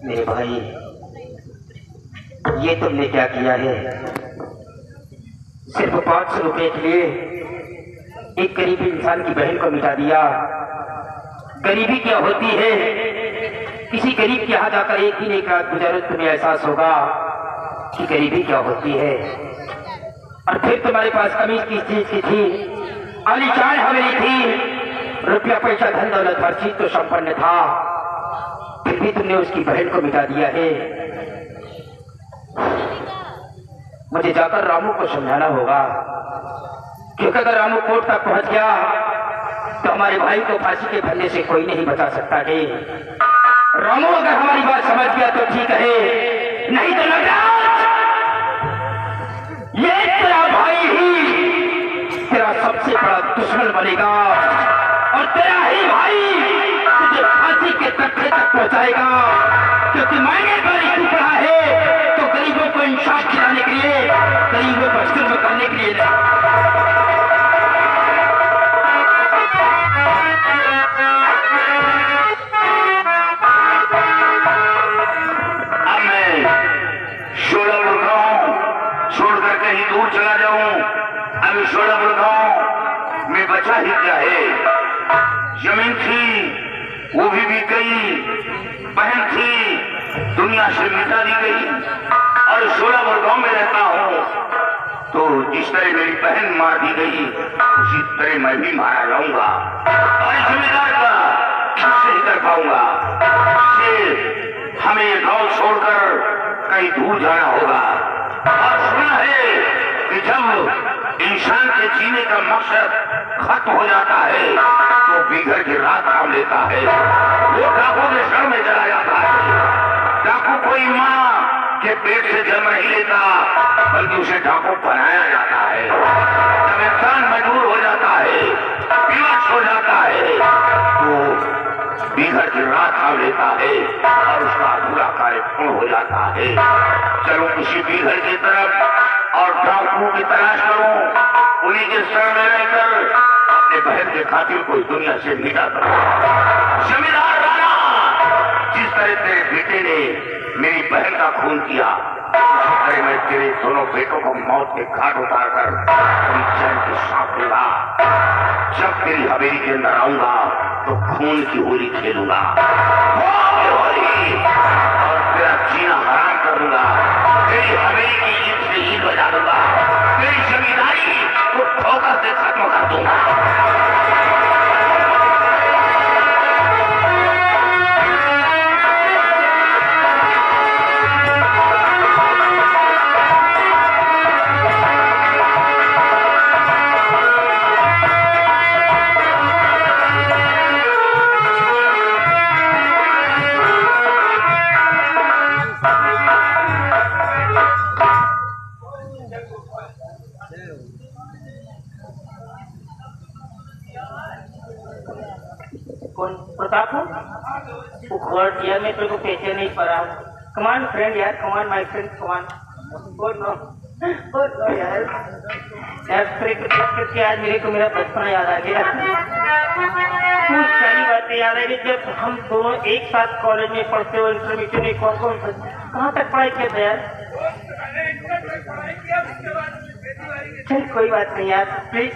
मेरे भाई, ये तुमने क्या किया है? सिर्फ 500 रुपए के लिए एक गरीबी इंसान की बहन को मिटा दिया। गरीबी क्या होती है? किसी गरीब के यहाँ जाकर एक दिन एक रात गुजारो, तुम्हें एहसास होगा कि गरीबी क्या होती है। और फिर तुम्हारे पास कमीज किस चीज की थी? आलीशान हवेली थी, रुपया पैसा धन दौलत हर चीज तो संपन्न था, फिर भी तुमने उसकी बहन को मिटा दिया है। मुझे जाकर रामू को समझाना होगा, क्योंकि अगर रामू कोर्ट तक पहुंच गया तो हमारे भाई को फांसी के फंदे से कोई नहीं बचा सकता है। रामू अगर हमारी बात समझ गया तो ठीक है, नहीं तो नटराज, ये तेरा भाई ही तेरा सबसे बड़ा दुश्मन बनेगा और तेरा ही भाई तुझे फांसी के तख्ते तक पहुंचाएगा। क्योंकि मैंने गरीब पढ़ा है तो गरीबों को इंसाफ दिलाने के लिए, गरीबों को जुल्म करने के लिए नहीं। कहीं दूर चला जाऊं, अभी शोलापुर गांव में बचा ही क्या है? जमीन थी वो भी बिक गई, बहन थी दुनिया से मिटा दी गई, और शोलापुर गांव में रहता हूं तो जिस तरह मेरी बहन मार दी गई उसी तरह मैं भी मारा जाऊंगा। और जिम्मेदार का किससे ही कर पाऊंगा? हमें ये गांव छोड़कर कहीं दूर जाना होगा। और सुना है कि जब इंसान के जीने का मकसद खत्म हो जाता है तो बिगड़ के रात थाम लेता है, वो डाकू के शरण में चला जाता है। डाकू कोई माँ के पेट से जन्म नहीं लेता, बल्कि उसे डाकू बनाया जाता है। जब इंसान मजबूर हो जाता है, विवश हो जाता है, तो बिगड़ के रात थाम लेता है और उसका पूरा कार्य पूर्ण हो जाता है। चलो किसी बिगड़ की तरफ और डाकू की तलाश करूं, उन्हीं के शरण में रहकर अपने बहन के खातिर कोई दुनिया से मिटा करूं। जमींदार राणा, जिस तरह तेरे बेटे ने मेरी बहन का खून किया, उसी तरह मैं तेरे दोनों बेटों को मौत के घाट उतारकर चैन की सांस लूंगा। जब तेरी हवेली के अंदर आऊंगा तो खून की होली खेलूंगा, होली, और तेरा जीना हराम कर दूंगा। तेरी हवेली की ईद से ईद बजा दूंगा, तेरी जमींदारी को ठोकर से खत्म कर दूंगा। प्रताप हो वो खोट यार, मैं तेरे को पैसे नहीं पड़ा। कमान फ्रेंड यार, come on my friend, come on. Good no यार, करके आज मेरे को मेरा बचपना याद आ गया। कुछ सारी बातें याद आई जब हम दोनों एक साथ कॉलेज में पढ़ते हुए, इंटरमीडिएट में कौन कहाँ तक पढ़ाई किया था यार। चल कोई बात नहीं यार, please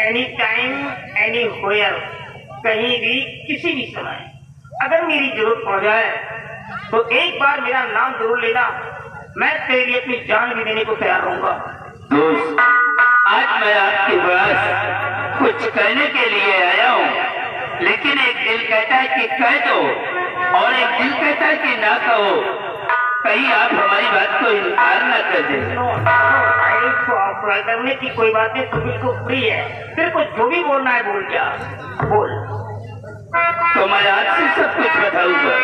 any time anywhere, कहीं भी किसी भी समय अगर मेरी जरूरत पड़ जाए तो एक बार मेरा नाम जरूर लेना, मैं तेरे लिए अपनी जान भी देने को तैयार रहूंगा। दोस्त, आज मैं आपके पास कुछ कहने के लिए आया हूँ, लेकिन एक दिल कहता है कि कह दो और एक दिल कहता है कि ना कहो। कहीं आप हमारी बात को इनकार न कर दें। अप्लाई करने की कोई बात नहीं, तू बिल्कुल फ्री है, तेरे को जो भी बोलना है बोल जा, बोल। तो मैं आज से सब कुछ बताऊंगा।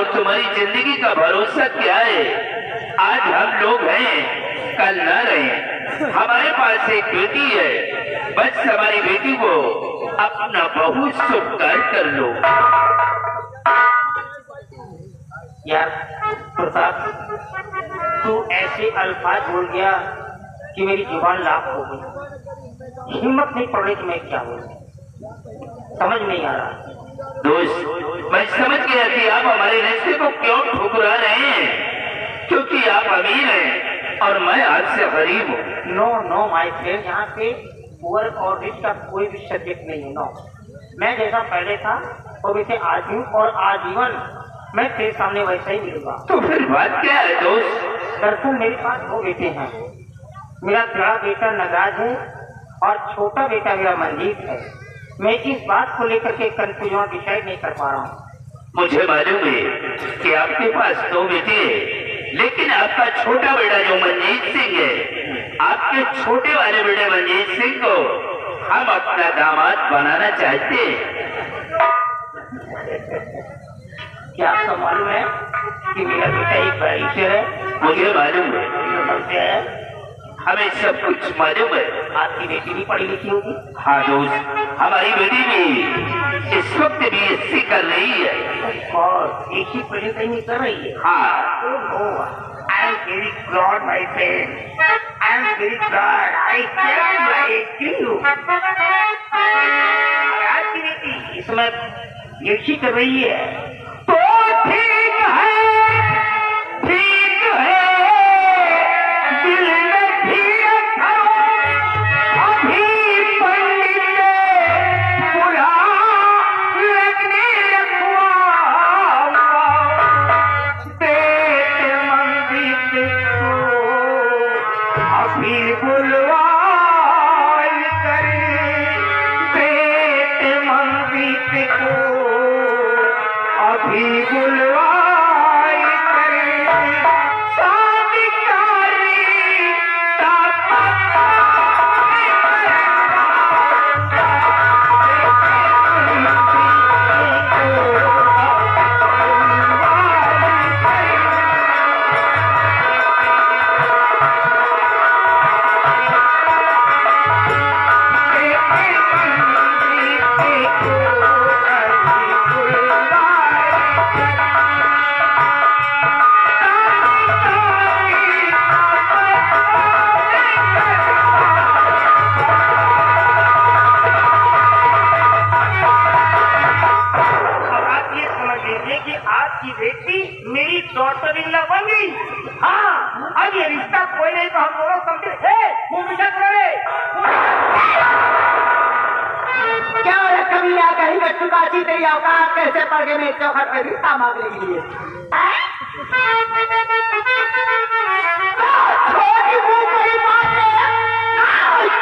तुम्हारी जिंदगी का भरोसा क्या है? आज हम लोग हैं, कल न रहे। हमारे पास एक बेटी है, बस हमारी बेटी को अपना बहू स्वीकार कर लो। यार प्रताप, तू ऐसे अल्फाज बोल गया कि मेरी जुबान लाख हो गई। हिम्मत नहीं पड़ रही कि मैं क्या बोलूं, समझ नहीं आ रहा। दोस्त, मैं समझ गया कि आप हमारे रिश्ते को क्यों ठुकरा रहे हैं, क्योंकि आप अमीर हैं और मैं आपसे गरीब हूँ। नो नो माय फ्रेंड, यहाँ पे पुअर और रिच का कोई भी सब्जेक्ट नहीं है। नो, मैं जैसा पहले था और वैसे आज हूँ और आजीवन मैं तेरे सामने वैसा ही मिलूंगा। तो फिर बात क्या है दोस्त? दरअसल मेरे पास दो बेटे हैं। मेरा बड़ा बेटा नगराज है और छोटा बेटा मेरा मंजीत है। मैं इस बात को लेकर के कंफ्यूजन डिसाइड नहीं कर पा रहा हूँ। मुझे मालूम है कि आपके पास दो बेटे हैं, लेकिन आपका छोटा बेटा जो मंजीत सिंह है, आपके छोटे वाले बेटे मंजीत सिंह को हम अपना दामाद बनाना चाहते हैं। क्या आपको मालूम है कि मेरा बेटा एक बैरिस्टर है? मुझे मालूम है, हमें सब कुछ मालूम है। आपकी बेटी भी पढ़ी लिखी होगी? हाँ दोस्त, हमारी बेटी भी इस वक्त BSc कर रही है। और एक ही पढ़ी कहीं कर रही है? हाँ। I am very proud my friend, I am very proud, I can like you. आपकी बेटी इस समय BSc कर रही है तो ठीक है, ठीक है। दिल में भी अभी पंडित बुरा लगने लगा, बेटे मंदिर को अभी बुलवाई करे, बेटे मंदिर को अभी बुलवाई करे, शादी कारी औकात की बेटी मेरी डॉटर इन लॉ बन गई। हाँ, अब ये रिश्ता कोई नहीं तो हम दोनों समझे। क्या है कभी आ कहीं का चुकाची तेरी औकात कैसे पड़ गई मेरे चौखट पे रिश्ता मांगने के लिए? छोटी मुंह बड़ी बातें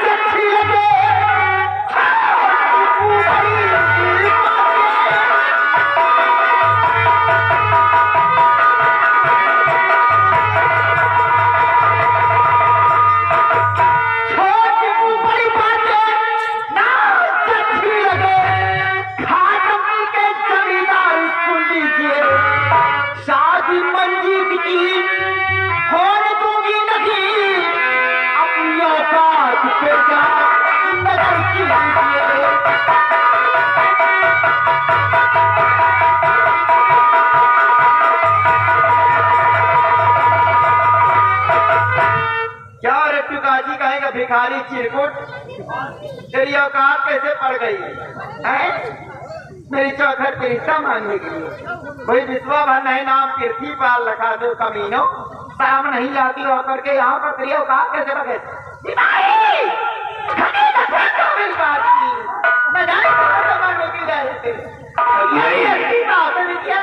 अच्छी लगे। भिखारी चिरकुट तेरी औकात कैसे पड़ गई है मेरी चौखट पे रिश्ता मांगने के लिए? कोई विश्वा भर नहीं नाम पृथ्वी पाल रखा दो कमीनों, शाम नहीं जाती हो करके यहाँ पर तेरी औकात कैसे पड़ गई?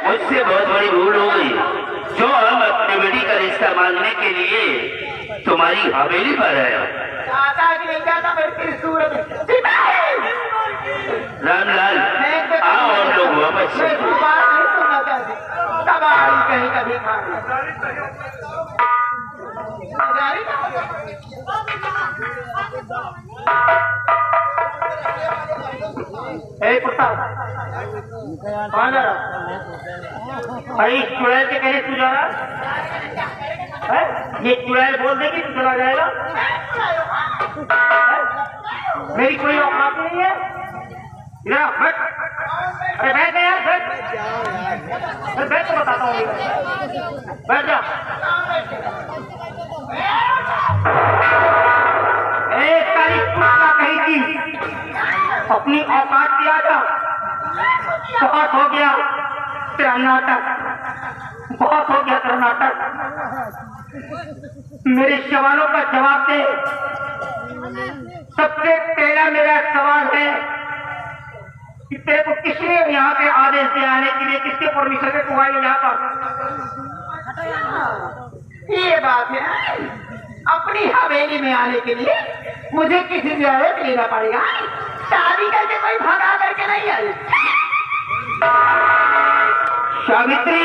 मुझसे बहुत बड़ी भूल हो गई जो हम अपने बेटी का रिश्ता मांगने के लिए तुम्हारी हवेली पर आए। रामलाल, आओ हम लोग वापस कहीं कभी अरे चुड़ैल के कहने तू जा रहा है? ये चुड़ैल बोल देगी तू चला जाएगा? मेरी कोई औकात नहीं है। इधर बैठ। अरे बैठ यार, बैठ। अरे बैठ तो बताता हूँ, बैठ जा। एक तारीख कुत्ता कही थी अपनी औकात की आजा। बहुत हो गया तेरा नाटक, बहुत हो गया तेरा नाटक। मेरे सवालों का जवाब दे। सबसे पहला मेरा सवाल है कि तेरे को किसने यहाँ पे आदेश दिया आने के लिए? किसके परमिशन से तू आई यहाँ पर? ये बात है, अपनी हवेली में आने के लिए मुझे किसी से आदेश लेना पड़ेगा। शादी करके कोई भगा करके नहीं आई। सावित्री,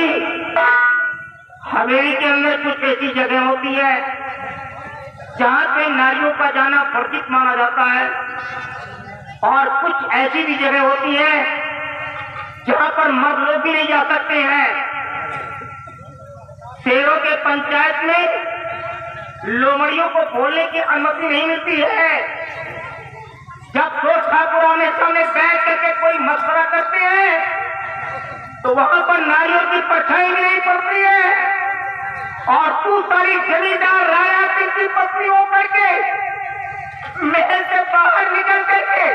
हवेली के अंदर कुछ ऐसी जगह होती है जहाँ पे नारियों का जाना वर्जित माना जाता है, और कुछ ऐसी भी जगह होती है जहाँ पर मर्द लोग भी नहीं जा सकते हैं। शेरों के पंचायत में लोमड़ियों को बोलने की अनुमति नहीं मिलती है। जब दो ठाकुर आने सामने बैठ करके कोई मशवरा करते हैं तो वहां पर नारियों की परछाई भी नहीं पड़ती है। और तू सारी जमींदार राया की पत्नी होकर के महल से बाहर निकल करके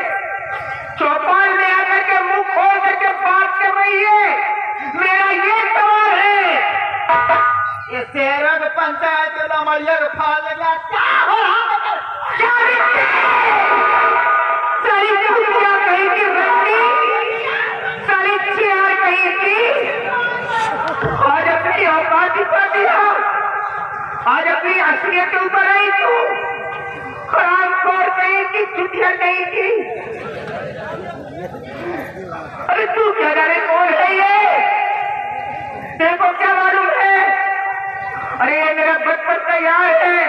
चौपाल में आकर के मुंह खोल करके बात कर रही है। मेरा ये सवाल है, ये शेरों के पंचायत के लमड़िया को फाड़ लगा क्या हो रहा है? सारी चुटिया कहीं की रखी, सारी चेयर कहीं की। आज अपनी औकात दिखा दिया, आज अपनी असलियत के ऊपर आई तू। खराब कौर कहीं की, चुटिया कहीं की। अरे तू क्या जाने कौन है ये? तेरे को क्या मालूम है? अरे ये मेरा बचपन का यार है,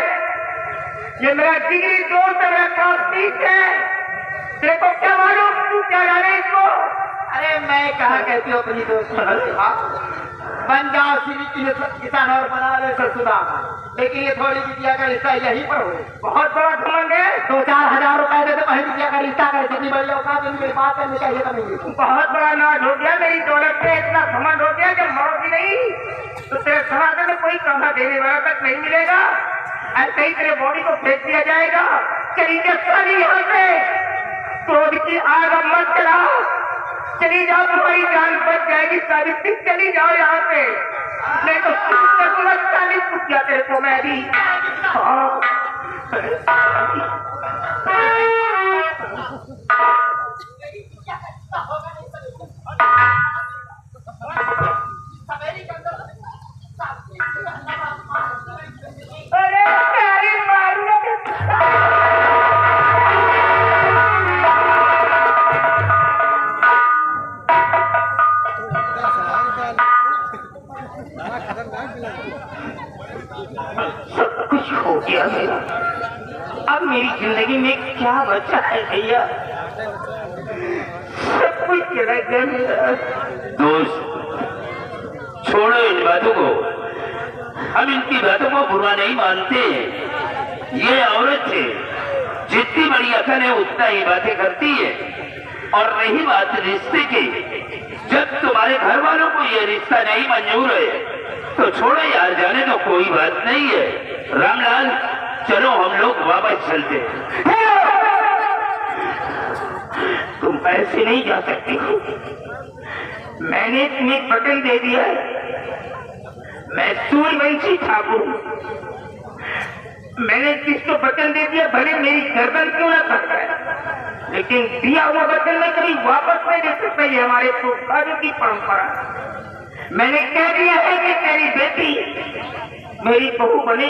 ये मेरा जिगरी दोस्त है, मेरा क्लासमेट है। तेरे को क्या मालूम? तू क्या जाने इसको? अरे मैं कहा कहती हूँ अपनी दोस्त बन जाओ श्री किसान और बना ले सरसुदा, लेकिन ये थोड़ी बिटिया का रिश्ता यहीं पर हो। बहुत बड़ा घमंड है। 2-4 हजार रुपए दे तो वही बिटिया का रिश्ता करे। जितनी बड़ी औकात मेरी बात करनी चाहिए तो नहीं। बहुत बड़ा नाज हो गया, मेरी दौलत पे इतना घमंड हो गया जब मरोगी नहीं तो तेरे समाज में कोई कमा देने वाला तक नहीं मिलेगा। ऐसे ही तेरे बॉडी को फेंक दिया जाएगा। चली जा सारी यहाँ से, क्रोध की आग मत चला। चली जाओ, तुम्हारी जान बच जाएगी सावित्री, चली जाओ यहाँ से, नहीं तो लगता नहीं पूछ जाते तो मैं भी। हाँ अरे प्यारी मारू सब कुछ हो गया मेरा, अब मेरी जिंदगी में क्या बचा है भैया, सब कुछ चला गया मेरा। दोस्त छोड़ो इन बातों को, हम इनकी बातों को बुरा नहीं मानते। ये औरत है, जितनी बड़ी अकल है उतना ही बातें करती है। और रही बात रिश्ते की, जब तुम्हारे घर वालों को ये रिश्ता नहीं मंजूर है तो छोड़ो यार, जाने तो कोई बात नहीं है। रामलाल चलो हम लोग वापस चलते। तुम ऐसे नहीं जा सकती, मैंने तुम्हें वचन दे दिया है, मैं सूर्यवंशी ठाकुर, मैंने किसको वचन दे दिया, भले मेरी गर्दन क्यों ना कट जाए, लेकिन दिया हुआ वचन में कभी वापस नहीं दे सकता, ये हमारे पूर्वजों की परंपरा। मैंने कह दिया है कि तेरी बेटी मेरी बहू बनी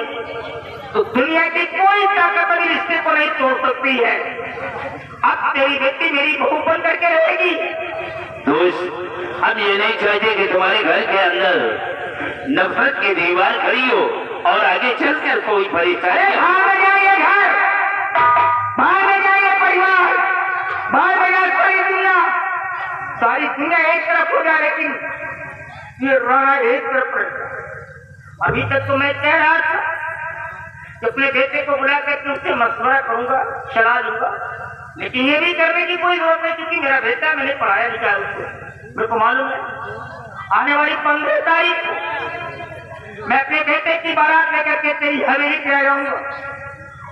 तो दुनिया की कोई ताकत मेरे रिश्ते को नहीं तोड़ सकती है। अब तेरी बेटी मेरी बहू बन करके रहेगी। दोस्त हम ये नहीं चाहते कि तुम्हारे घर के अंदर नफरत की दीवार खड़ी हो और आगे चलकर कोई परेशानी। बाहर जाइए घर, बाहर जाइए परिवार, बाहर जाए सारी दुनिया एक तरफ हो जाए, लेकिन ये राणा एक तरफ रहेगा। अभी तक तो मैं कह रहा था कि अपने बेटे को बुलाकर उससे मशवरा करूंगा, सलाह लूंगा, लेकिन ये भी करने की कोई जरूरत नहीं, क्योंकि मेरा बेटा मैंने पढ़ाया लिखा उसको, मेरे को मालूम है आने वाली 15 तारीख मैं अपने बेटे की बारात लेकर के तेरी हवेली पे आ जाऊंगा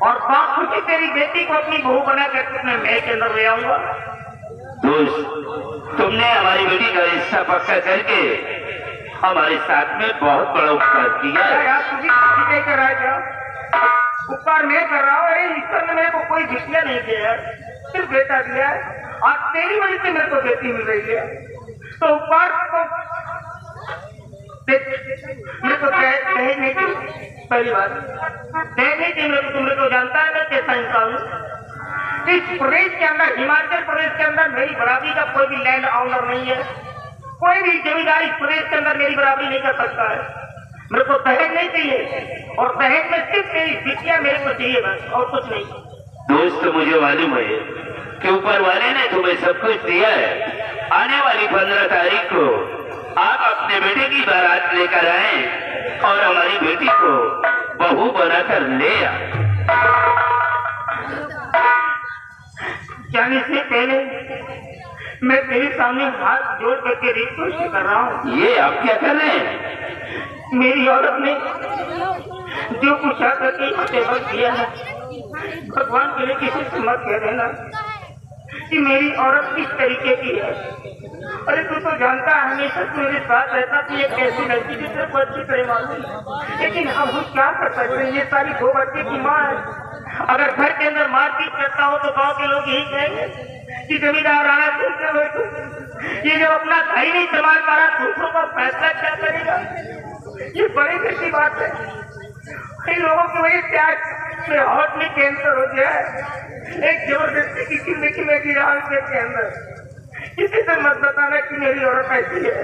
और बापू की तेरी बेटी को अपनी बहू बना करके अपने महल के अंदर ले आऊंगा। दोस्त तुमने हमारी बेटी का रिश्ता पक्का करके हमारे साथ में बहुत बड़ा उपकार किया है। यार तुझे किसी कर रहा है, उपकार मैं कर रहा हूँ। अरे ईश्वर ने मेरे को कोई विषय नहीं दिया है, सिर्फ बेटा दिया है। आज तेरी वजह से मेरे को बेटी मिल रही है, तो उपकार को मेरे को दहेज नहीं चाहिए। पहली बात दहेज नहीं चाहिए मेरे को। तुमने तो जानता है मैं कैसा इंसान हूँ। इस प्रदेश के अंदर, हिमाचल प्रदेश के अंदर मेरी बराबरी का कोई भी लैंड ऑनर नहीं है, कोई भी जमींदार इस प्रदेश के अंदर मेरी बराबरी नहीं कर सकता है। मेरे को दहेज नहीं चाहिए, और दहेज में सिर्फ मेरी बिटिया मेरे को चाहिए बस, और कुछ नहीं। दोस्त मुझे मालूम है कि ऊपर वाले ने तुम्हें सब कुछ दिया है। आने वाली 15 तारीख को आप अपने बेटे की बारात लेकर आए और हमारी बेटी को बहू बनाकर ले आए। जाने से पहले मैं तेरे सामने हाथ जोड़ करके रिक्वेस्ट कर रहा हूँ। ये आप क्या कर रहे हैं? मेरी औरत ने जो कुछ आकर के सेवा किया है, भगवान के लिए किसी से मत कह देना कि मेरी औरत किस तरीके की है। अरे तू तो जानता है हमेशा तू मेरे साथ रहता थी, एक ऐसी लड़की थी तेरे को अच्छी तरह मालूम, लेकिन अब हम क्या कर सकते हैं। ये सारी 2 बच्चे की माँ है, अगर घर के अंदर मारपीट करता हो तो गांव के लोग यही कहेंगे कि जमींदार आया ये जो अपना घर ही नहीं संभाल पा रहा, दूसरों का फैसला क्या करेगा। ये बड़ी अच्छी बात है। इन लोगों की वजह से आज मेरे हार्ट में कैंसर हो गया है। एक जबरदस्ती की जिंदगी में जी रहा हूँ के अंदर। किसी से मत बताना कि मेरी औरत ऐसी है,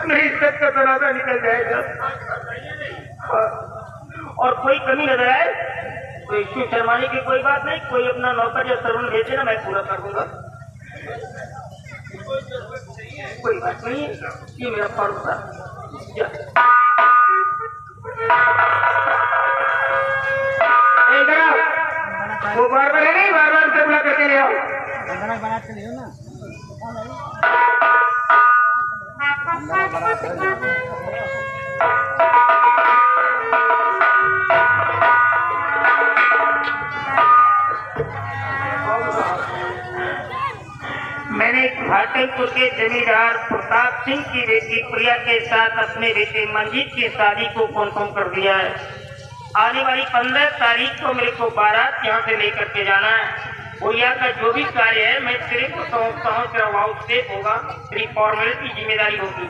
मेरी इज्जत का दरवाजा निकल जाएगा। और कोई कमी नजर आए तो इसमें शर्माने की कोई बात नहीं, कोई अपना नौकर या सर्वन भेजे ना, मैं पूरा कर दूंगा। कोई बात नहीं है, ये मेरा फर्ज था। वो बार-बार है नहीं, बार-बार से बुला करके ले आओ। मैंने एक घाटलपुर के जमींदार प्रताप सिंह की बेटी प्रिया के साथ अपने बेटे मंजीत की शादी को कन्फर्म कर दिया है। आने वाली 15 तारीख को मेरे को बारात यहाँ से लेकर के जाना है। भैया का जो भी कार्य है मैं तेरे को समझता हूँ, तेरा वाउट स्टेप होगा, तेरी फॉर्मेलिटी जिम्मेदारी होगी।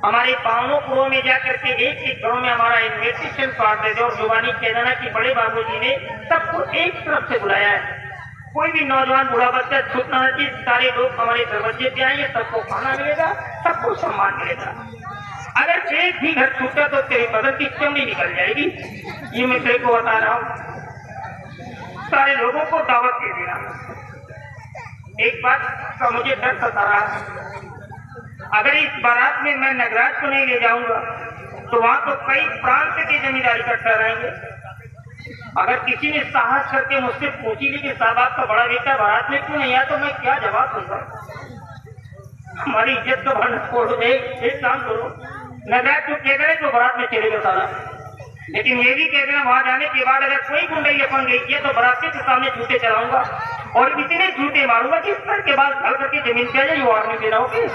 हमारे पावनों पुरों में जाकर के एक घरों में हमारा इन्विटेशन कार्ड दे दो और जुबानी कह देना कि बड़े बाबूजी ने सबको एक तरफ से बुलाया है। कोई भी नौजवान बुढ़ा बच्चा छूटना नहीं, सारे लोग हमारे दरवाजे पे आएंगे, सबको खाना मिलेगा, सबको सम्मान मिलेगा। अगर एक भी घर छूटा तो तेरे बदन की चमड़ी निकल जाएगी, ये मैं तेरे को बता रहा हूँ। सारे लोगों को दावत दे देना। एक बात का मुझे डर सता रहा है, अगर इस बारात में मैं नगराज को नहीं ले जाऊंगा तो वहां तो कई प्रांत के जमींदार इकट्ठा रहेंगे। अगर किसी ने साहस करके मुझसे पूछी ली कि साहब आपका बड़ा बेटा बारात में क्यों नहीं आया, तो मैं क्या जवाब दूंगा? हमारी इज्जत तो भर छोड़ो। एक काम करो, नगराज को कह दे तो बारात में चलेगा सारा, लेकिन ये भी कह देना वहां जाने के बाद अगर कोई गुंडई अपन गई किया तो बराती के सामने जूते चलाऊंगा और इतने जूते मारूंगा कि सर के बाद घर करके जमीन पे आ जाए, वार्निंग देना होगी।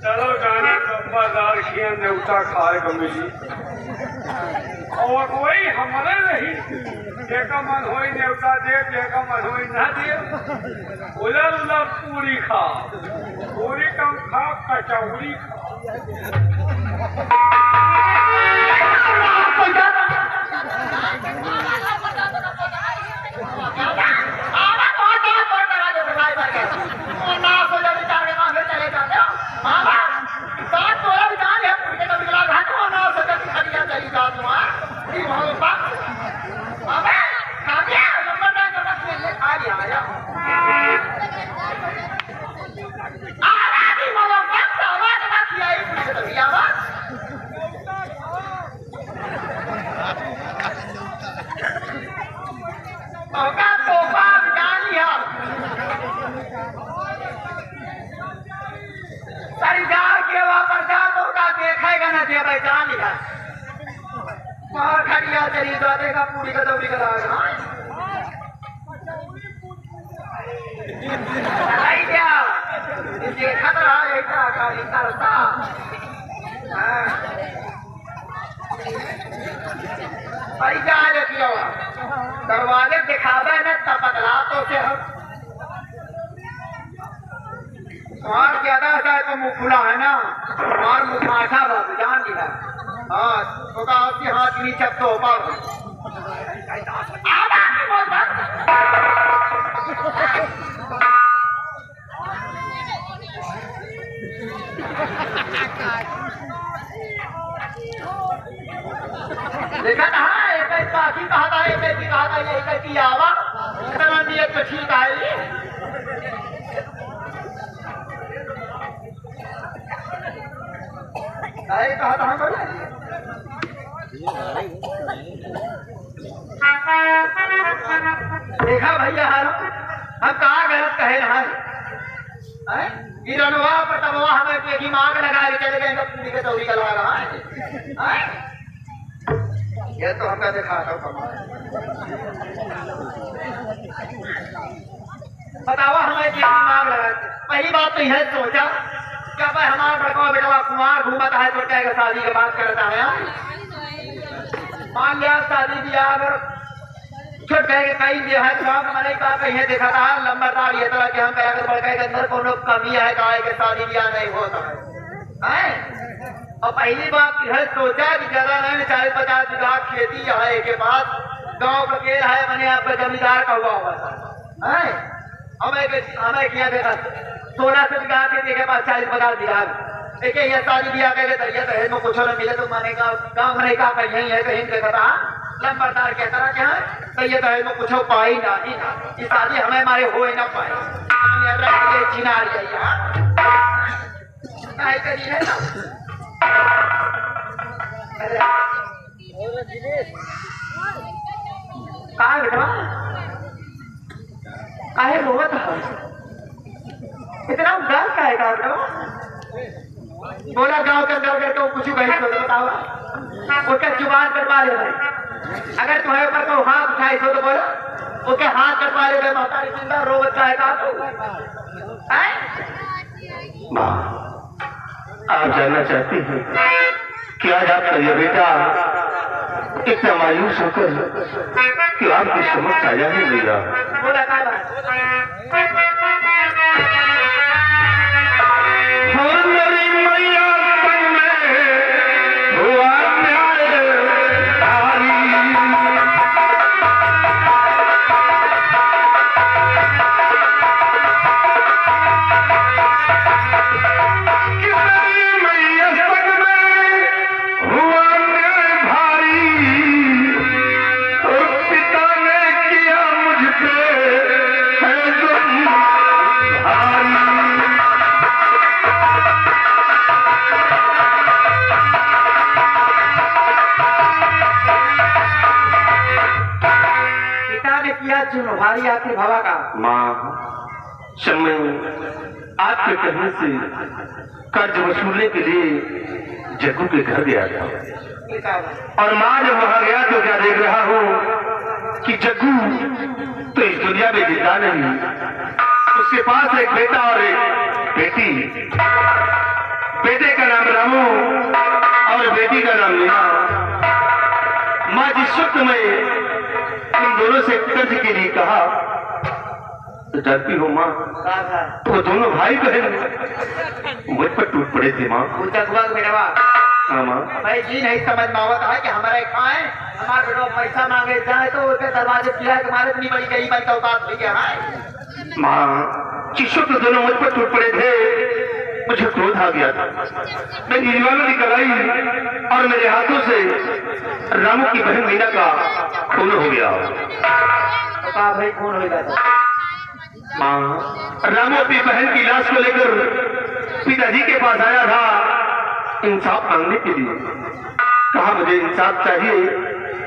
चलो जाने बब्बादार की न्योता खाएगा मिली और वही हमारे नहीं जेका मन हो न्योता दे, जेका मन हो ना दे। उलर उलर पूरी खा, पूरी कम खा, कचौड़ी पूरी का दौड़ी करा देखा तो दरवाजे दिखावे न तपकला तो से हम और ज्यादा है तो मुँह खुला है ना, और मुँह माथा बाबू जान दिया। हाँ तो कहा हाथ नीचे तो देखा ना एक बाकी कहा था, एक कहा था यही कहती आवा नियत तो ठीक है। कहा था हम देखा भैया हम कहाँ गलत कहे रहा गिरनवा पटवा हमें दिमाग लगा के चले गए, पूरी के दौड़ी का लगा रहा है। ये तो हमका देखा था बतावा हमें दिमाग लगा। पहली बात तो यह सोचा क्या भाई हमारा बड़का बेटा कुमार घूमता है तो क्या शादी की बात करता है। मान लिया शादी ब्याह अगर छुट गए कई जो है गाँव का मैंने कहा कहीं देखा था लंबरदार ये तरह के हम अगर बड़का के अंदर कोनो कमी है गाय के शादी ब्याह नहीं होता है। और पहली बात यह सोचा कि ज्यादा नहीं 40-50 बीघा खेती है के पास गाँव का खेल है, मैंने आपका जमींदार का हुआ है। हमें किया देखा 16 से बीघा खेती के पास 40-50 बीघा देखिए ये शादी ब्याह के तरीके दहेज में कुछ न मिले तो मैंने कहा गाँव मैंने कहा कहीं है कहीं देखा था लंबरदार के तरह क्या है तो ये दहेज में कुछ पाई ना ही ना, ये शादी हमें हमारे हो ही ना पाए चिना बेटा काहे रोवत है इतना डर का है बेटा? बोला गांव के अंदर करके कुछ कहीं तो बताओ उसका जुबान करवा ले भाई। अगर तुम्हारे ऊपर को हाथ उठाए तो बोलो ओके हाथ कटवा ले गए माता जिंदा रोवत का है का तू हैं? माँ, आप जानना चाहती हैं कि आज आपका यह बेटा इतना मायूस होकर कि आपके समक्ष आया ही नहीं रहा। बोला का बात मेरी मैया संग में हुआ न्याय भारी। कि मेरी मैया संग में हुआ न्याय भारी, और पिता ने किया मुझ पे है जुल्म भारी। पिता ने किया चुनो भारी आपके भवा का माँ, जब मैं आपके कहने से कर्ज वसूलने के लिए जग्गू के घर गया था, और माँ जब वहां गया तो क्या देख रहा हूँ कि जग्गू तो इस दुनिया में जिंदा नहीं, उसके पास एक बेटा और एक बेटी। बेटे का नाम रामू और बेटी का नाम मीना। माँ, जिस वक्त मैं इन दोनों से कर्ज के लिए कहा तो डरती हो माँ, वो दोनों भाई बहन मुझ पर टूट पड़े थे माँ। बेटा हाँ माँ। भाई जी नहीं समझ में आवता है कि हमारे खाए हमारे बेटो पैसा मांगे जाए तो उसके दरवाजे किया है तुम्हारे इतनी बड़ी गरीब का औकात हो गया है। माँ, जिस वक्त दोनों मुझ पर टूट पड़े थे मुझे क्रोध आ गया था। मैं दीवार निकल आई और मेरे हाथों से रामू की बहन मीना का खून हो गया। तो कहा भाई कौन होगा माँ, रामू अपनी बहन की लाश को लेकर पिताजी के पास आया था इंसाफ मांगने के लिए। कहा मुझे इंसाफ चाहिए,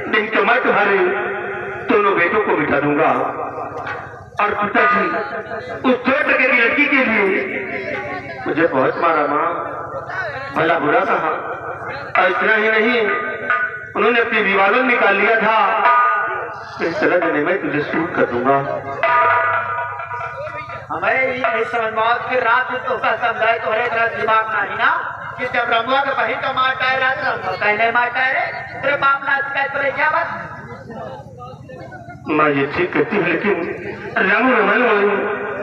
नहीं तो मैं तुम्हारे दोनों बेटों को मिटा दूंगा। और पिताजी उस 2 टके की लड़की के लिए मुझे बहुत मारा माँ, भला बुरा कहा। और इतना ही नहीं, उन्होंने अपनी दीवारों निकाल लिया था, इस तरह जने मैं तुझे सूट कर दूंगा। हमें ये नहीं समझ में आवत कि रात में तो समझाए तो हरे तरह दिमाग ना ही ना कि जब रमुआ का बहन का मारता है रात रमुआ कहने मारता है तेरे बाप ना शिकायत करे क्या बात। माँ ये ठीक कहती है, लेकिन रामू रमन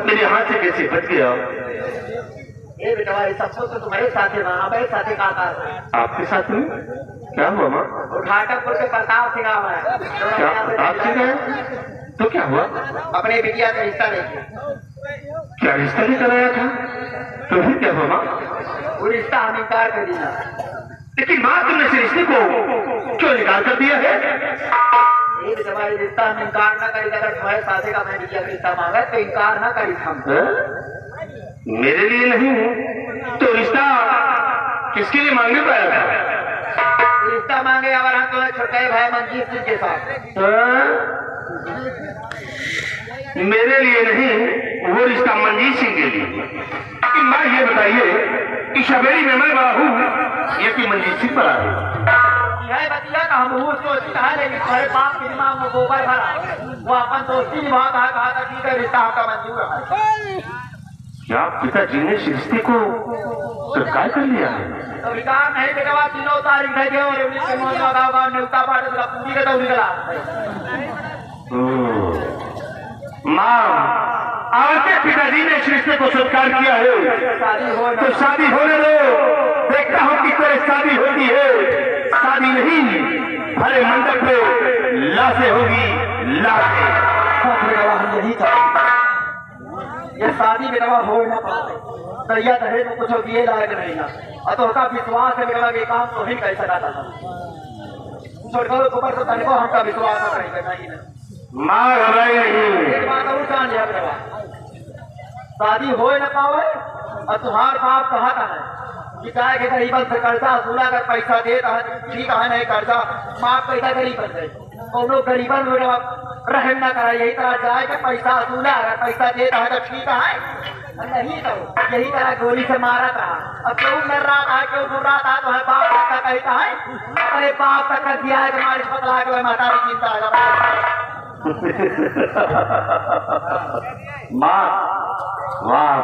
मेरे हाथ से कैसे बच गया? ये बेटा ये सब कुछ तो तुम्हारे साथ है ना, हमारे साथ ही कहा था। आपके साथ में क्या हुआ माँ? घाटकपुर के प्रताप सिंह हुआ है। क्या प्रताप सिंह है? तो क्या हुआ? अपने बिटिया का रिश्ता नहीं क्या रिश्ता लेकर आया था? तो फिर क्या हुआ माँ? वो रिश्ता हम इनकार कर दिया। लेकिन माँ, तुमने इस रिश्ते को क्यों इनकार कर दिया है? ये तुम्हारे रिश्ता हम इनकार न करेगा, अगर तुम्हारे साथे का मैं बिटिया का रिश्ता मांगा तो इनकार न करी हम। मेरे लिए नहीं तो रिश्ता किसके लिए मांगने पाया था? रिश्ता मांगे अगर हम तुम्हारे छोटे भाई मंजीत सिंह के साथ। मेरे लिए नहीं, वो रिश्ता मंजीत सिंह के लिए। लेकिन माँ ये बताइए कि शबेरी में मैं बड़ा हूँ या कि मंजीत सिंह बड़ा है? यह बतिया का हम वो सोचता है, लेकिन तुम्हारे बाप के दिमाग में गोबर भरा वो अपन दोस्ती निभा कहा था ठीक है रिश्ता आपका मंजूर है। क्या पिताजी ने इस रिश्ते को स्वीकार कर लिया है? तो विकार नहीं बेटा 3 तारीख है जो और उन्नीस के मौका गाँव न्यूता पार्ट का पूरी का तो निकला। माँ, आपके पिताजी ने इस रिश्ते को स्वीकार किया है तो शादी होने दो। देखता हूँ कि तेरी शादी होती है। शादी नहीं, हरे मंडप पे लाशें होगी, लाशें। हम यही चाहते ये शादी बेटा हो ना पाते दरिया दहे तो कुछ दिए लायक नहीं ना। और तो उसका विश्वास है बेटा ये काम तो ही कर सका था। छोड़कर ऊपर तो तनिको हमका विश्वास नहीं है। माँ घबराई नहीं। एक बात और जान लिया बेटा, शादी हो न पावे और तुम्हार बाप कहता है कि गाय के गरीबन से कर्जा वसूला अगर पैसा देता है ठीक है, नहीं कर्जा माफ पैसा गरीबन से और गरीबन रहम न करा। यही तरह जाए के पैसा वसूला अगर पैसा देता है तो ठीक है, नहीं तो यही तरह गोली से मारा था। अब क्यों मर रहा था, क्यों घूम रहा था, तो है बाप का कहता है अरे बाप तक दिया है तुम्हारी पतला के माता की चिंता है। माँ वाह,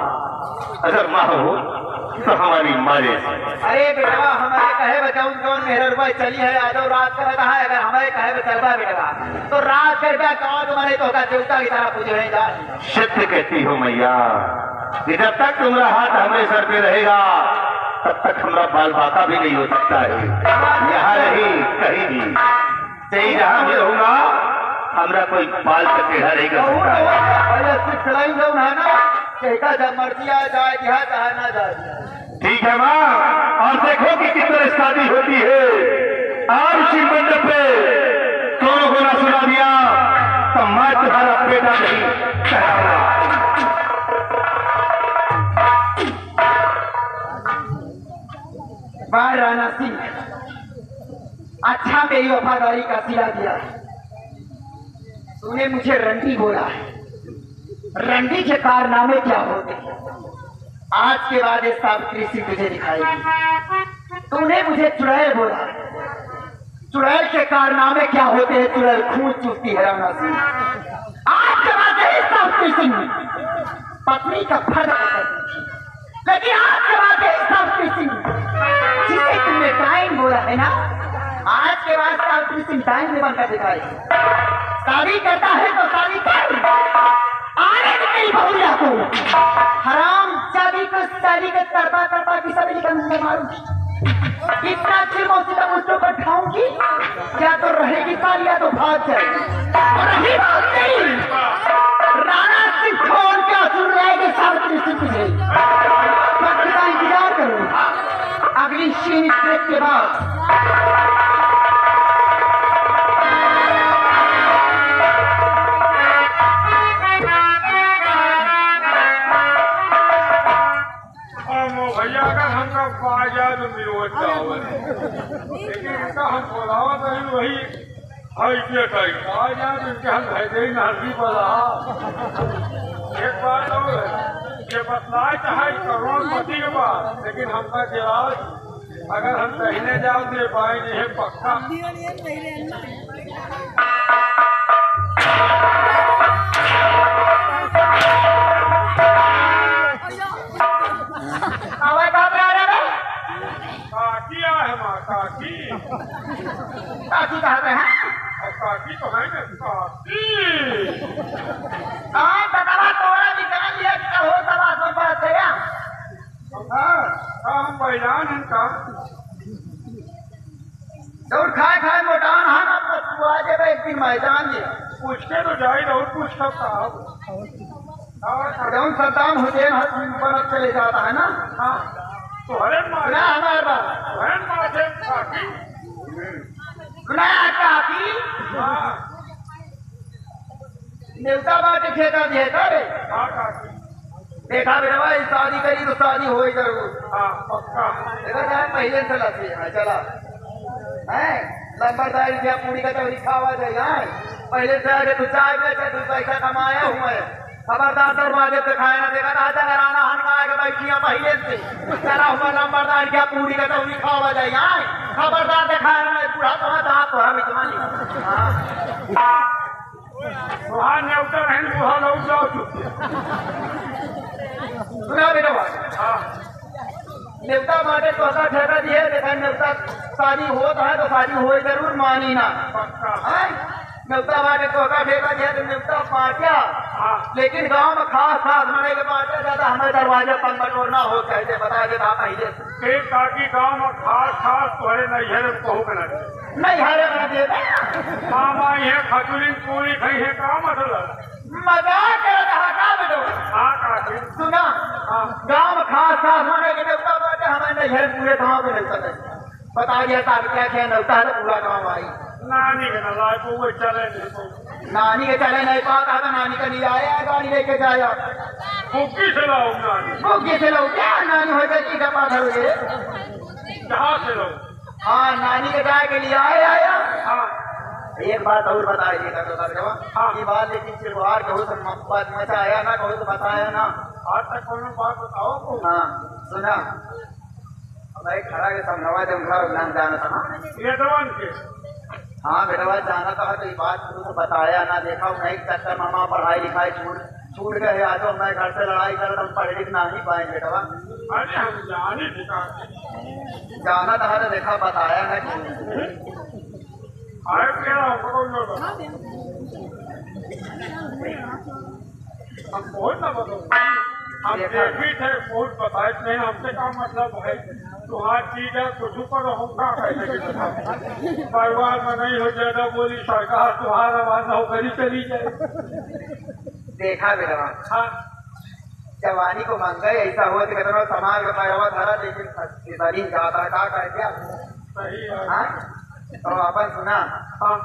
अगर माँ हो तो हमारी मारे। अरे बेटा हमारे कहे बचाऊ कौन मेहरबाई चली है आज रात कर रहा है, अगर हमारे कहे बचलता बेटा तो रात कर क्या कौन तुम्हारे तो का देवता की तरह पूजे नहीं जा। सत्य कहती हो मैया, कि जब तक तुम्हारा हाथ हमारे सर पे रहेगा तब तक हमारा बाल बाका भी नहीं हो सकता है। यहाँ नहीं कहीं भी, चाहे जहाँ भी रहूंगा हमरा कोई बाल तक टेढ़ा नहीं कर सकता है। है ना कहता जब मर्जी आ जाए यहाँ चाहे ना जाए। ठीक है माँ, और देखो कि किस तरह शादी होती है। आज शिव मंडप पे दोनों को ना सुना दिया तो मैं तुम्हारा बेटा नहीं कहूंगा। वाह राणा सिंह, अच्छा मेरी वफादारी का सिला दिया। तूने मुझे रंडी बोला है, रंडी के कारनामे क्या होते हैं आज के बाद ये सावित्री सिंह तुझे दिखाएगी। तूने मुझे चुड़ैल बोला, चुड़ैल के कारनामे क्या होते हैं, चुड़ैल खून चूसती है राणा सिंह। आज के बाद ये सावित्री सिंह पत्नी का फर्ज करती थी, लेकिन आज के बाद ये सावित्री सिंह जिसे तुमने टाइम बोला है ना, आज के बाद सावित्री सिंह टाइम से बनकर दिखाएगी। शादी करता है तो शादी कर, आने नहीं बहुरिया को हराम शादी को शादी के तरपा तरपा की सभी का मुंह मारूंगी। इतना चिरमों से तब उसको बैठाऊंगी, या तो रहेगी साल या तो भाग जाएगी। और रही बात नहीं, राणा सिंह खोल क्या सुन रहेगी सावित्री सिंह तुझे वक्त का इंतजार करो। अगली शीन ट्रिप के बाद भैया का हमका बाजा तो मिलता हो, लेकिन इनका हम बोलावा नहीं वही है कहीं बाजा इनके हम भेजे ही नहरी बोला। एक बात और ये बतलाए चाहे करोड़पति के बाद, लेकिन हमका जवाब अगर हम कहने जाओ दे पाएंगे है पक्का। काकी है माँ, काकी काकी कहा रहे हैं, और काकी तो है ना काकी। बतावा तोरा भी कहा लिया कि हो सब आसमान पर गया। हम बैलान हैं का दौड़ खाए खाए मोटान हाँ ना तो आज एक दिन मैदान दिया पूछ के तो जाए और पूछ सकता जौन सद्दाम हुसैन बनत चले जाता है ना। हाँ तो हरे मारे ना हमारे पास बहन मारे काकी। सुनाया काकी हाँ नेवता बाटे खेता देता रे। हाँ काकी देखा बेटा भाई शादी करी तो शादी हो ही जरूर। हाँ पक्का देखा जाए पहले चला चला है लंबरदार दिया पूरी का तो लिखावा जाएगा। पहले से आगे तू चाय बेचे तू पैसा कमाया हुआ है, खबरदार दरवाजे पे खाए ना देखा राजा घराना हनका के बैठिया पहले से चला हुआ लंबरदार क्या पूरी का तो लिखावा जाएगा। खबरदार दिखाया ना पूरा तो हाथ तो हम इतना वहाँ न्योता रहन वहाँ लोग जाओ सुना बेटा हाँ नेवता बाटे तो ऐसा ठहरा दिए देखा नेवता शादी होता है तो शादी हो जरूर मानी ना पक्का नेवता बाटे तो ऐसा ठेका दिया तो नेवता पाटिया। हाँ लेकिन गांव में खास खास मने के बाटे ज्यादा हमें दरवाजे पर बटोरना हो चाहिए बता देता पहले एक काकी गाँव में खास खास तुम्हारे नैहर कहू के नहीं हरे बना दे मामा ये खजूरी पूरी खाई है का मतलब मजाक करता है का बेटो। हाँ काकी सुना हाँ गांव में खास खास मने के नेवता बाटे हमें नैहर पूरे गांव में नहीं सकते बता दिया था क्या क्या नौता है पूरा गांव आई नानी के नलाय को वो चले नहीं नानी के चले नहीं पाता था नानी का नहीं आया गाड़ी लेके जाया फुक्की से लाओ नानी भूखी से लोग क्या नानी हो गई की दफा धर गए। जहाँ से लो हाँ नानी के जाए के लिए आया। हाँ एक बात और बताइएगा तो हाँ। ये बात लेकिन सिरवार कहो तो मचा आया ना कहो तो बताया ना। आज तक कोनो बात बताओ हाँ सुना मैं खड़ा के समझवा जब घर नाम जाना था ये दवन के हाँ बेटवा जाना था तो ये बात तुमको तो बताया ना, देखा नहीं चक्कर मामा पढ़ाई लिखाई छूट गए। आज तो मैं घर से लड़ाई कर हम पढ़ लिख ना ही पाए बेटवा। अरे हम जाने ठिका जाना था तो देखा बताया है। अरे क्या पकड़ लो हम बहुत ना बताओ, हम देखी थे बहुत बताए नहीं, हमसे क्या मतलब है। तुम्हारी चीज है कुछ करो, हम क्या कहेंगे। परिवार में नहीं हो ज्यादा बोली सरकार तुम्हारा वहां नौकरी चली जाए। देखा बेटवा हाँ जवानी को मंगा ऐसा हुआ कि कितना समाज का पैरवा धरा, लेकिन शरीर जाता है क्या कर क्या। सही है। हाँ तो अपन सुना हाँ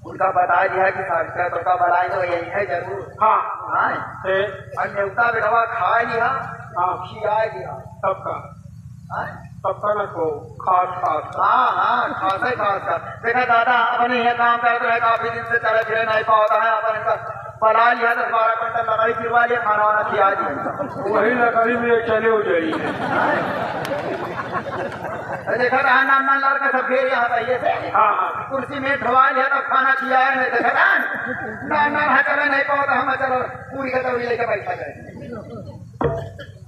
उनका बता दिया कि सरकार तो का बढ़ाई तो यही है जरूर। हाँ हाँ से और न्योता बेटवा खा लिया हाँ खिया दिया। सबका हाँ सबका न को खास खास हाँ हाँ खासा ही खासा। देखा दादा अपने यहाँ काम करते रहे, काफी दिन से चले फिरे नहीं पाता है। अपन इनका पला लिया 10-12 क्विंटल लड़ाई फिरवा लिया, खाना वाना खिला दिया। वही लकड़ी में चले हो जाइए। देखा था नाम लड़का सब फिर यहाँ पहिए से हाँ हाँ कुर्सी में ढवा लिया तो खाना खिलाया नहीं। देखा था ना चले नहीं पाता हम, चलो पूरी का तौली लेके बैठा गए।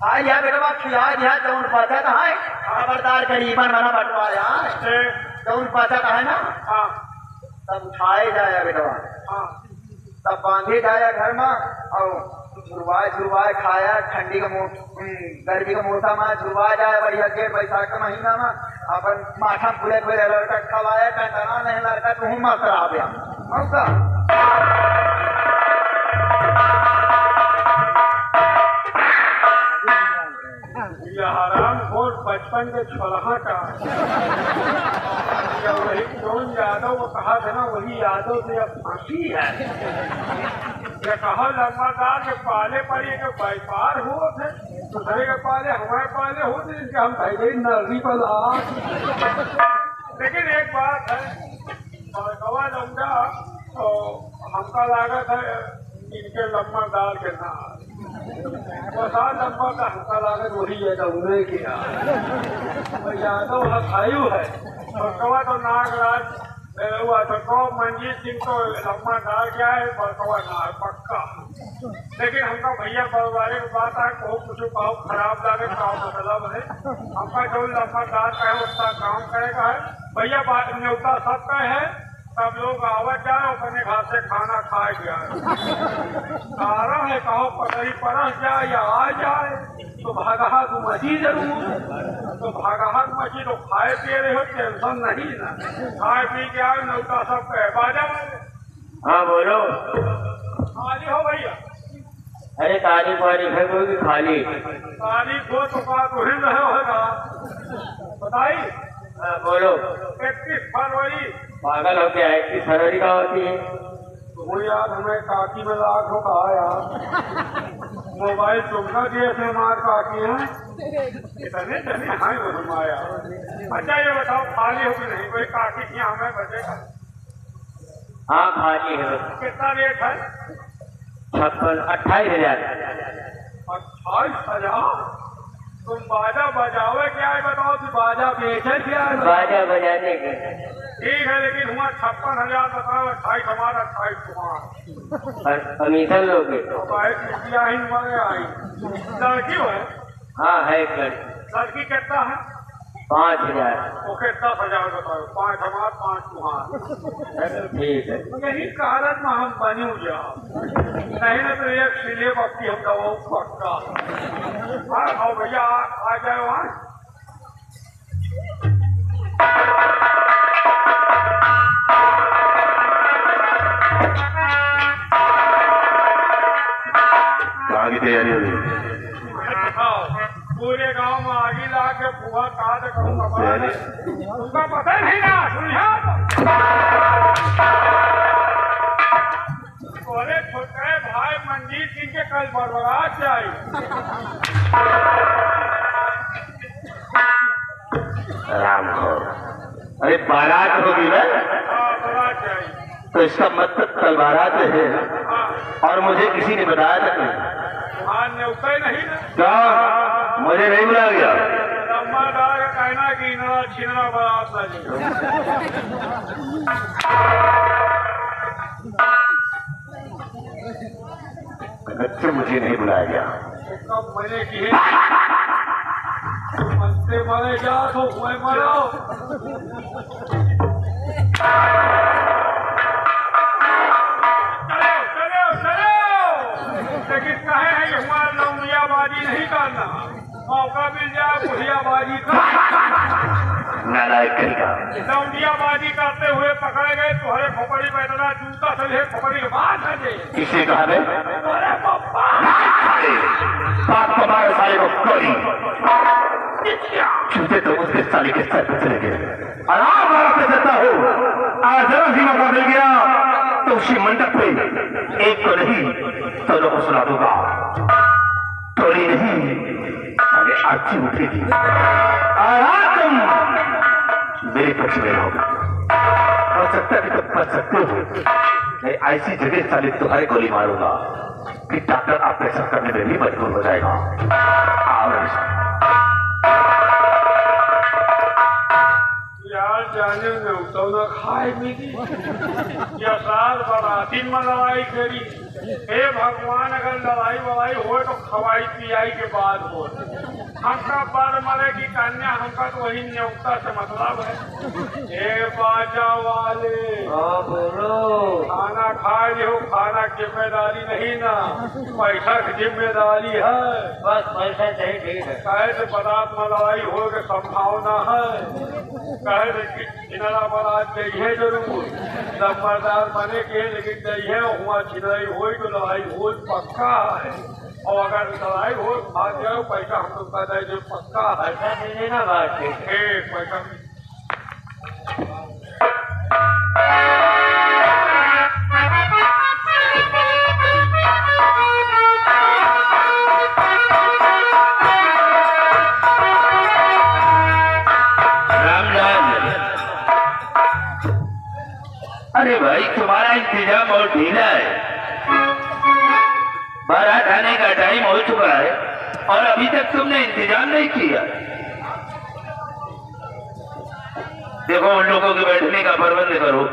हाँ यह बेटवा खिला दिया जौन पचा था है खबरदार करीबन बना बटवाया जौन पचा था है ना हाँ तब उठाए जाया बेटवा, हाँ तब बांधे जाया घर में और झुरवाए खाया। ठंडी का गर्मी का मौसम में झुरवा जाए बढ़िया के बैसाख का महीना में अपन माथा फूले फूले लड़का खवाया टंटना नहीं लड़का तू मस्त आ गया मौका। हराम खोर बचपन के छोलहा का या वही कौन यादव वो कहा था ना, वही यादव से अब फांसी है। ये कहा लंबादार के पाले पड़े के व्यापार हुए थे, दूसरे के पाले हमारे पाले होते जिनके हम पहले नर्री पर आ। लेकिन एक बात है कवा लंबा तो हमका लागत है इनके लंबादार के नाम बसात लंबा का हमका लागत वही यादव उन्हें किया। यादव हथायु है और कवा तो नागराज हुआ तो कौ मंजीत सिंह तो लम्बा डाल क्या है कवा नाग पक्का। लेकिन हमका भैया परिवार की बात है को कुछ भाव खराब लागे का मतलब है। हमका जो लम्बा डाल का है उसका काम करेगा है भैया बात न्योता सबका है। सब लोग आवत जाए अपने घर से खाना खाए जाए। कारण है कहो पकड़ी परस जाए या आ जाए तो भागहा को मची जरूर, तो भागहा को मची तो खाए पिए रहे हो टेंशन नहीं ना, खाए पी के आए नौका सब कहे बाजा। हाँ बोलो। खाली हो भैया? अरे तारीख वारीख है कोई खाली? तारीख हो तो बात वही रहे होगा बताइए। हाँ बोलो। 31 फरवरी। पागल हो गया है, 31 फरवरी का होती है? वो यार हमें काकी में लाख हो कहा यार मोबाइल तुमका दिए थे हमारे काकी हैं इतने जने हैं वो हमारा। अच्छा ये बताओ खाली हो कि नहीं कोई काकी की हमें बचेगा? हाँ खाली है। कितना रेट है? 28,000। 28,000? तुम बाजा बजाओगे क्या है बताओ, कि बाजा बेचे क्या है? बाजा बजाने के ठीक है लेकिन हुआ 56,000 बताओ। 28 हमारा 28 तुम्हारा और कमीशन लोगे? ही मरे आई। लड़की हो है? हाँ है एक लड़की। लड़की कितना है? 5,000। वो कितना 10,000 बताओ। 5 हमारा 5 तुम्हारा। ठीक है। यही कारण में हम बनी जाओ नहीं ना तो एक सिले वक्ति हम दवा पक्का। हाँ आओ भैया आ जाओ वहाँ। कहाँ की तैयारी होगी? पूरे गांव में आगे ला के फुआ काट करूँगा उनका पता नहीं ना सुनिया। अरे छोटे भाई मंजीत सिंह के कल बरबरात जाए। राम हो। अरे बारात होगी ना? हाँ बरात जाए। तो इसका मतलब कल बारात है और मुझे किसी ने बताया था नहीं। हाँ न्योता ही नहीं ना। क्या मुझे नहीं बुलाया गया? लम्बा डाल कहना कि इनरा छिनरा बारात ना जी। बच्चे मुझे नहीं बुलाया गया। कब मैंने किए मनसे मरे जा तो मैं मरो। लेकिन कहे हैं कि हमारा लौंडियाबाजी नहीं करना, मौका मिल जाए बुढ़ियाबाजी का। नालायक करेगा। लौंडियाबाजी करते हुए पकड़े गए तुम्हारे खोपड़ी में इतना जूता से खोपड़ी के बाद है जी। किसे कहा बे? अरे पप्पा बात को मारे साले को कोई छूटे तो उसके साले के सर पर चले गए। आराम आराम से देता हूँ। आज जरा भी मौका मिल गया तो उसी मंडप पे एक को नहीं तो लोगों को सुना दूंगा। टोली नहीं साले आची उठेगी। आराम तुम मेरे पक्ष में रहोगे। हो सकता है तो बच सकते हो। मैं ऐसी जगह साले तुम्हारे गोली मारूंगा कि डॉक्टर ऑपरेशन करने में भी मजबूर हो जाएगा। यार जाने में तो न खाए मिली या साल बराती में लड़ाई करी। हे भगवान अगर लड़ाई वड़ाई हो तो खवाई पियाई के बाद हो। हमका बाद मरे की कन्या हमका तो वही न्योता से मतलब है। हे बाजा वाले बोलो खाना खा लो। खाना जिम्मेदारी नहीं ना, पैसा की जिम्मेदारी है। बस पैसा चाहिए ठीक है। कहे तो पदार्थ में लड़ाई हो के संभावना है। कहे तो इनरा बारात चाहिए जरूर नंबरदार बने के, लेकिन चाहिए हुआ छिनाई हो तो लड़ाई हो पक्का है। और अगर लड़ाई हो भाग जाओ पैसा हम लोग का दे जो पक्का है। पैसा देने ना बात ठीक है। पैसा अरे भाई तुम्हारा इंतजाम और ढीला है। बारात आने का टाइम हो चुका है और अभी तक तुमने इंतजाम नहीं किया। देखो उन लोगों के बैठने का प्रबंध करो।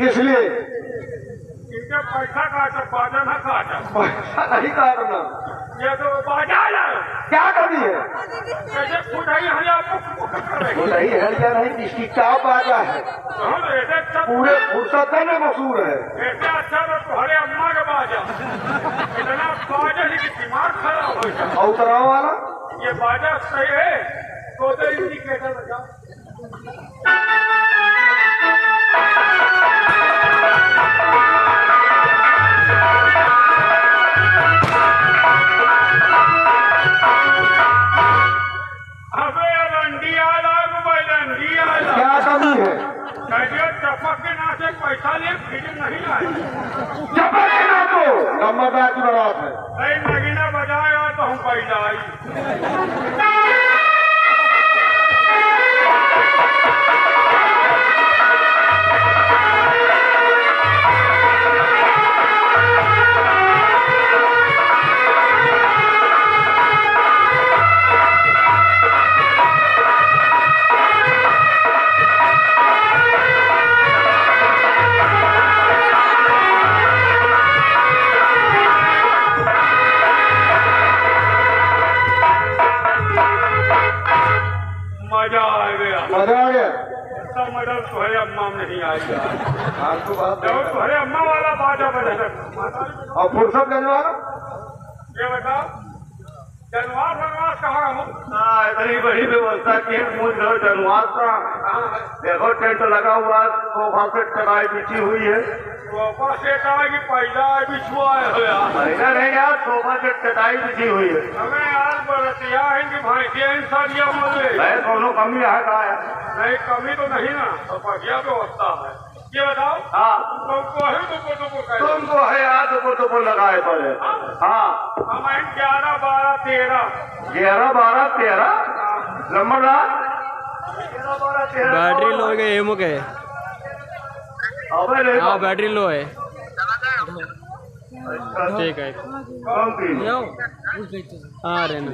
इसलिए इनके पैसा काटा बाजा ना काटा। पैसा नहीं काटना। ये तो बाजा है। क्या करनी है? कैसे फुटाई हरिया आपको वो नहीं हरिया नहीं, डिस्ट्रिक्ट का बाजा है। पूरे फुर्सत में मशहूर है। ऐसे अच्छा तो तुम्हारे अम्मा का बाजा इतना बाजा ही कि दिमाग खराब हो जाए। और उतराव वाला ये बाजा सही है तो इंडिकेटर लगा। क्या कमी है? चपक के ना से पैसा ले फिर नहीं आए। चपक के ना तो नंबरदार की बारात है। नहीं नगीना बजाएगा तो हम पैसा आई। तुम्हारे अम्मा में नहीं आई यार। आपको बात जब तुम्हारे अम्मा वाला बाजा बजे और फुर्सत जनवाना ये बताओ जनवास वनवास कहाँ हो? इतनी बड़ी व्यवस्था की पूछ लो जनवास का। देखो टेंट लगा हुआ, सोफा सेट चटाई बिछी हुई है। सोफा सेट आएगी पैदा बिछुआ है यार। ऐसा नहीं यार, सोफा सेट चटाई बिछी हुई है। हमें यार बरतिया है कि भाई के इंसानिया बोले है दोनों कमी है का है? नहीं कमी तो नहीं ना, तो बढ़िया व्यवस्था है। ये बताओ हाँ तुमको है तुमको तुमको है यार, तुमको लगाए पड़े। हाँ हमें 11 12 13 11 12 13 नंबरदार बैटरी लो है एमो के अबे ले हाँ बैटरी लो है अच्छा, ठीक है कौन सी हाँ रहना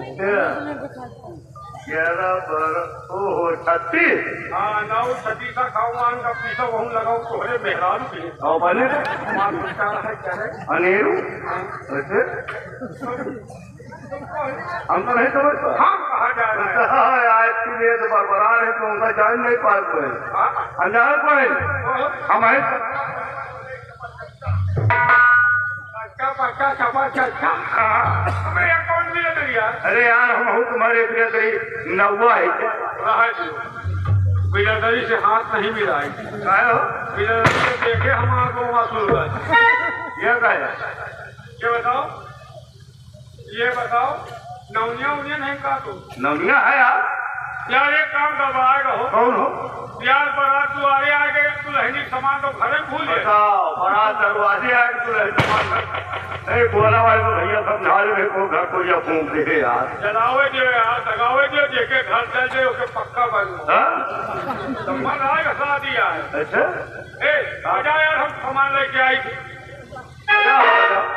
11 12 ओहो 36 हाँ 9 छत्तीसा खाऊंगा का पीछा वहूँ लगाओ तोहरे मेहरान के और बने क्या है अनेरू ऐसे हम तो नहीं समझ हम कहा जा रहे हैं आज की लिए तो बरबरार है तो उनका जान नहीं पार पाए अनजान पाए हम है मेरा कौन भी लग गया अरे यार हम हूँ तुम्हारे प्रियतरी नौवा है बिरादरी से हाथ नहीं मिलाए काय हो बिरादरी से देखे हमारा को मासूल यह का है ये बताओ नौनिया उनिया नहीं का तो नौनिया है यार यार एक काम करवाएगा हो कौन हो यार बारात दुआरे आगे दुल्हनी सामान तो घरे भूल गए बताओ बड़ा दरवाजे आए नहीं बोला भाई को भैया समझा दे को घर को या फूंक दे यार जलावे जो यार लगावे जो देखे घर चल जाए उसे पक्का बन सम्मान आएगा शादी आए अच्छा ए आजा यार हम सामान लेके आई थी क्या होगा